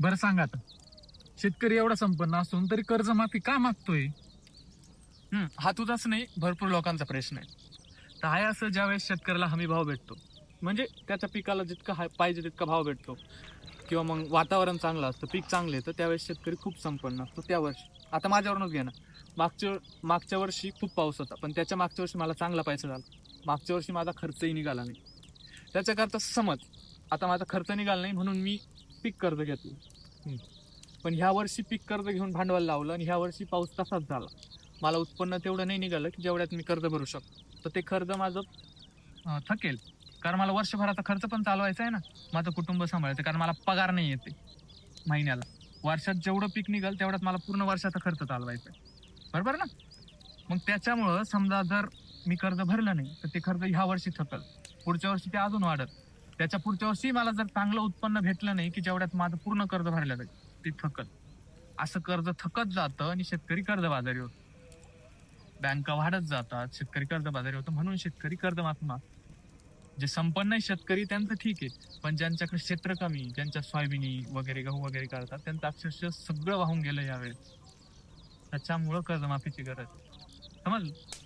बरं सांगा आता, शेतकरी एवढा संपन्न असून तरी कर्जमाफी का मागतोय? हा तुझाच नाही, भरपूर लोकांचा प्रश्न आहे. तर आहे असं, ज्यावेळेस शेतकऱ्याला हमी भाव भेटतो, म्हणजे त्याच्या पिकाला जितका पाहिजे तितका भाव भेटतो, किंवा मग वातावरण चांगलं असतं, पीक चांगले, तर त्यावेळेस शेतकरी खूप संपन्न असतो त्या वर्षी. आता माझ्यावरूनच घे ना, मागच्या वर्षी खूप पाऊस होता, पण त्याच्या मागच्या वर्षी मला चांगला पैसा झाला. मागच्या वर्षी माझा खर्चही निघाला नाही. त्याच्याकरता समज आता माझा खर्च निघाला नाही म्हणून मी पीक कर्ज घेतलं, पण ह्या वर्षी पीक कर्ज घेऊन भांडवल लावलं आणि ह्या वर्षी पाऊस तसाच झाला. मला उत्पन्न तेवढं नाही निघालं की जेवढ्यात मी कर्ज भरू शकतो. तर ते कर्ज माझं थकेल, कारण मला वर्षभराचा खर्च पण चालवायचा आहे ना, माझं कुटुंब सांभाळायचं, कारण मला पगार नाही येते महिन्याला. वर्षात जेवढं पीक निघाल तेवढ्यात मला पूर्ण वर्षाचा खर्च चालवायचा आहे, बरोबर ना? मग त्याच्यामुळं समजा जर मी कर्ज भरलं नाही तर ते कर्ज ह्या वर्षी थकल, पुढच्या वर्षी ते अजून वाढत, त्याच्या पुढच्या वर्षी मला जर चांगलं उत्पन्न भेटलं नाही की जेवढ्यात माझं पूर्ण कर्ज भरलं जाईल, ते थकल. असं कर्ज थकत जातं आणि शेतकरी कर्जबाजारी होतो. बँका वाढत जातात, शेतकरी कर्जबाजारी होतो, म्हणून शेतकरी कर्जमाफी मागतो. जे संपन्न आहे शेतकरी त्यांचं ठीक आहे, पण ज्यांच्याकडे क्षेत्र कमी, ज्यांच्या सोयाबिनी वगैरे गहू वगैरे करतात, त्यांचं अक्षरशः सगळं वाहून गेलं यावेळेस. त्याच्यामुळं कर्जमाफीची गरज आहे. समजलं?